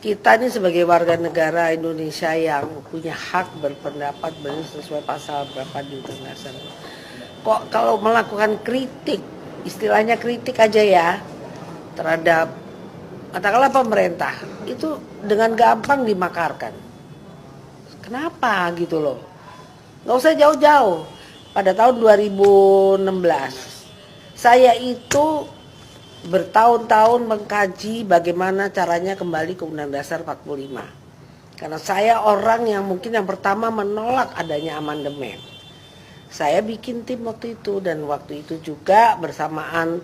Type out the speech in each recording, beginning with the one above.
kita ini sebagai warga negara Indonesia yang punya hak berpendapat sesuai pasal berapa di Undang-Undang Dasar. Kok kalau melakukan kritik, istilahnya kritik aja ya, terhadap katakanlah pemerintah, itu dengan gampang dimakarkan. Kenapa gitu loh? Nggak usah jauh-jauh. Pada tahun 2016, saya itu bertahun-tahun mengkaji bagaimana caranya kembali ke Undang Dasar 45. Karena saya orang yang mungkin yang pertama menolak adanya amandemen. Saya bikin tim waktu itu, dan waktu itu juga bersamaan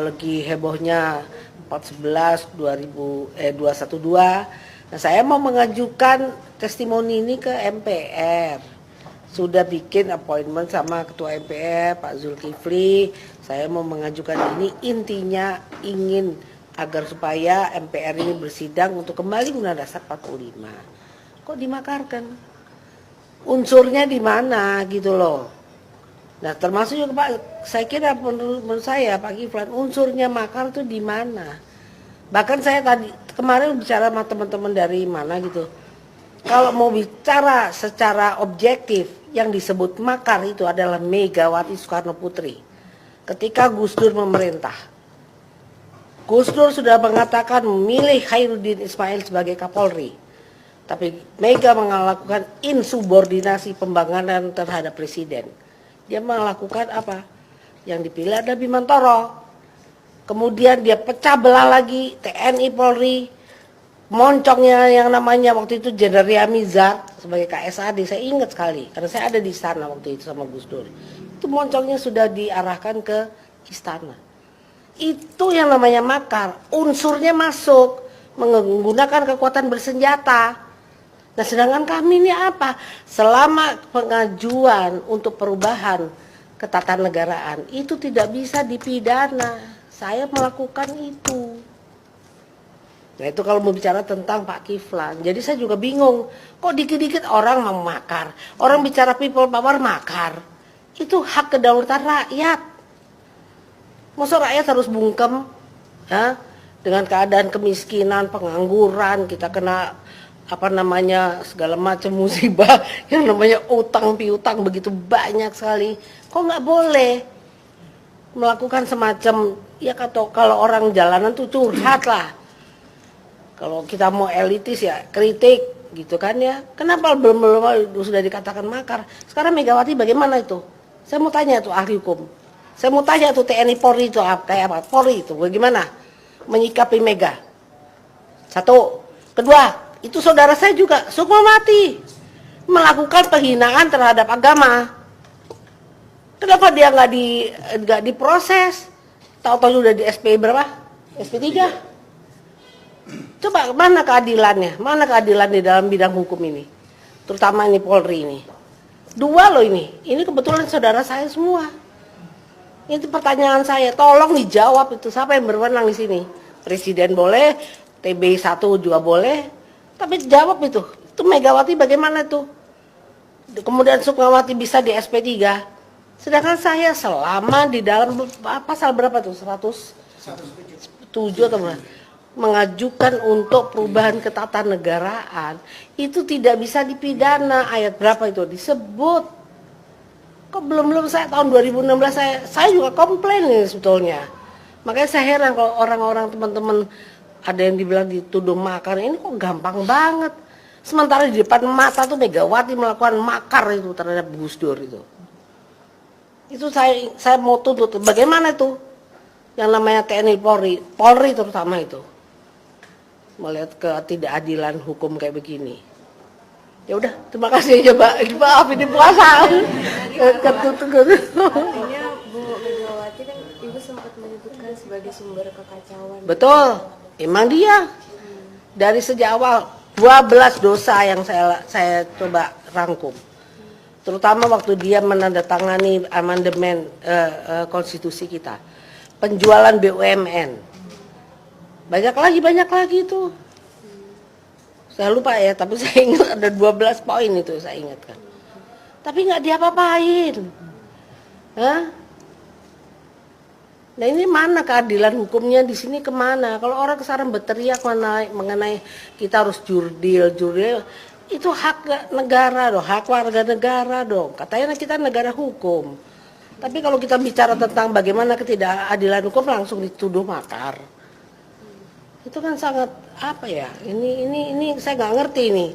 lagi hebohnya 411 212. Nah, saya mau mengajukan testimoni ini ke MPR. Sudah bikin appointment sama Ketua MPR Pak Zulkifli. Saya mau mengajukan ini, intinya ingin agar supaya MPR ini bersidang untuk kembali Undang Dasar 45. Kok dimakarkan? Unsurnya di mana gitu loh. Nah, termasuk juga Pak, saya kira menurut saya Pak Kiflan, unsurnya makar itu di mana? Bahkan saya tadi kemarin bicara sama teman-teman dari mana gitu. Kalau mau bicara secara objektif, yang disebut makar itu adalah Megawati Soekarno Putri. Ketika Gus Dur memerintah, Gus Dur sudah mengatakan memilih Khairuddin Ismail sebagai Kapolri. Tapi Mega melakukan insubordinasi pembangunan terhadap presiden. Dia melakukan apa? Yang dipilih ada Bimantoro. Kemudian dia pecah belah lagi TNI Polri. Moncongnya yang namanya waktu itu Jenderal Riamizar sebagai KSAD, saya ingat sekali karena saya ada di istana waktu itu sama Gus Dur. Itu moncongnya sudah diarahkan ke istana. Itu yang namanya makar, unsurnya masuk menggunakan kekuatan bersenjata. Nah, sedangkan kami ini apa? Selama pengajuan untuk perubahan ketatanegaraan itu tidak bisa dipidana. Saya melakukan itu. Nah, itu kalau mau bicara tentang Pak Kiflan. Jadi saya juga bingung, kok dikit-dikit orang mau makar. Orang bicara people power makar. Itu hak kedaulatan rakyat. Masa rakyat harus bungkem ya, dengan keadaan kemiskinan, pengangguran, kita kena segala macam musibah yang namanya utang piutang begitu banyak sekali. Kok nggak boleh melakukan semacam ya, kalau orang jalanan tuh curhat lah. Kalau kita mau elitis ya kritik gitu kan ya. Kenapa belum sudah dikatakan makar? Sekarang Megawati bagaimana itu? Saya mau tanya tuh ahli hukum. Saya mau tanya tuh TNI Polri itu kayak apa? Polri itu bagaimana menyikapi Mega? Satu. Kedua, itu saudara saya juga Sukmawati melakukan penghinaan terhadap agama. Kenapa dia nggak diproses? Tahu-tahu sudah di SP berapa? SP 3. Coba mana keadilannya? Mana keadilan di dalam bidang hukum ini? Terutama ini Polri ini. Dua loh ini. Ini kebetulan saudara saya semua. Itu pertanyaan saya, tolong dijawab itu. Siapa yang berwenang di sini? Presiden boleh, TB 1 juga boleh. Tapi jawab itu. Itu Megawati bagaimana tuh? Kemudian Sukmawati bisa di SP3. Sedangkan saya selama di dalam pasal berapa tuh? 107 atau berapa? Mengajukan untuk perubahan ketatanegaraan itu tidak bisa dipidana. Ayat berapa itu disebut? Kok belum saya tahun 2016 saya juga komplain ini sebetulnya. Makanya saya heran kalau orang-orang teman-teman ada yang dibilang dituduh makar, ini kok gampang banget. Sementara di depan mata tuh Megawati melakukan makar itu terhadap Gus Dur itu. Itu saya mau tuntut. Bagaimana itu? Yang namanya TNI Polri terutama itu. Melihat ketidakadilan hukum kayak begini. Ya udah, terima kasih aja Mbak. Maaf ini puasa. Artinya Bu Megawati kan Ibu sempat menyebutkan sebagai sumber kekacauan. Betul, emang dia. Dari sejak awal 12 dosa yang saya coba rangkum. Terutama waktu dia menandatangani amandemen konstitusi kita. Penjualan BUMN. Banyak lagi itu. Saya lupa ya, tapi saya ingat ada 12 poin itu saya ingatkan. Tapi nggak diapa-apain. Hah? Nah ini mana keadilan hukumnya di sini kemana? Kalau orang sekarang berteriak mengenai kita harus jurdil, itu hak negara dong, hak warga negara dong. Katanya kita negara hukum. Tapi kalau kita bicara tentang bagaimana ketidakadilan hukum langsung dituduh makar. Itu kan sangat apa ya? Ini saya nggak ngerti nih.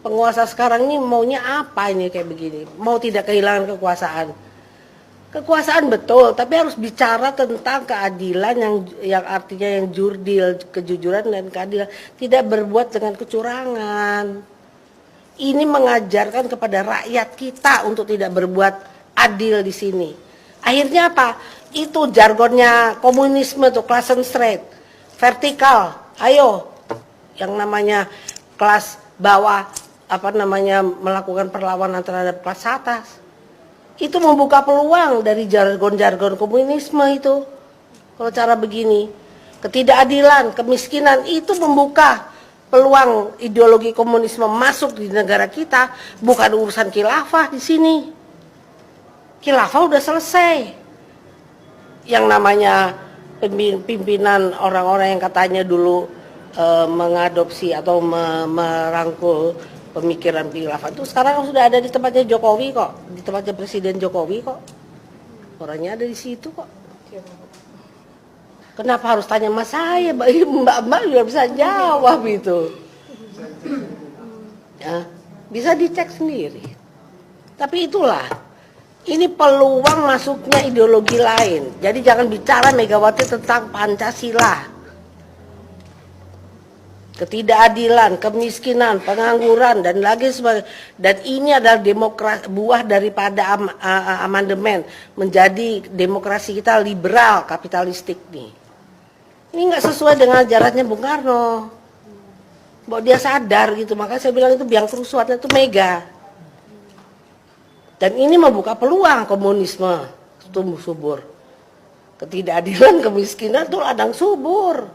Penguasa sekarang ini maunya apa ini kayak begini? Mau tidak kehilangan kekuasaan? Kekuasaan betul, tapi harus bicara tentang keadilan yang artinya yang jurdil, kejujuran dan keadilan, tidak berbuat dengan kecurangan. Ini mengajarkan kepada rakyat kita untuk tidak berbuat adil di sini. Akhirnya apa? Itu jargonnya komunisme tuh, Klassenstreit, vertikal. Ayo, yang namanya kelas bawah melakukan perlawanan terhadap kelas atas. Itu membuka peluang dari jargon-jargon komunisme itu. Kalau cara begini, ketidakadilan, kemiskinan itu membuka peluang ideologi komunisme masuk di negara kita, bukan urusan khilafah di sini. Khilafah udah selesai. Yang namanya pimpinan orang-orang yang katanya dulu mengadopsi atau merangkul pemikiran khilafah itu sekarang sudah ada di tempatnya Jokowi kok, di tempatnya Presiden Jokowi kok. Orangnya ada di situ kok. Kenapa harus tanya sama saya? Mbak-mbak juga bisa jawab itu. Ya, bisa dicek sendiri. Tapi itulah, ini peluang masuknya ideologi lain. Jadi jangan bicara Megawati tentang Pancasila. Ketidakadilan, kemiskinan, pengangguran dan lagi sebagainya. Dan ini adalah buah daripada amandemen menjadi demokrasi kita liberal kapitalistik nih. Ini nggak sesuai dengan ajarannya Bung Karno. Bahwa dia sadar gitu, makanya saya bilang itu biang kerusuhannya itu Mega. Dan ini membuka peluang komunisme tumbuh subur. Ketidakadilan, kemiskinan itu ladang subur.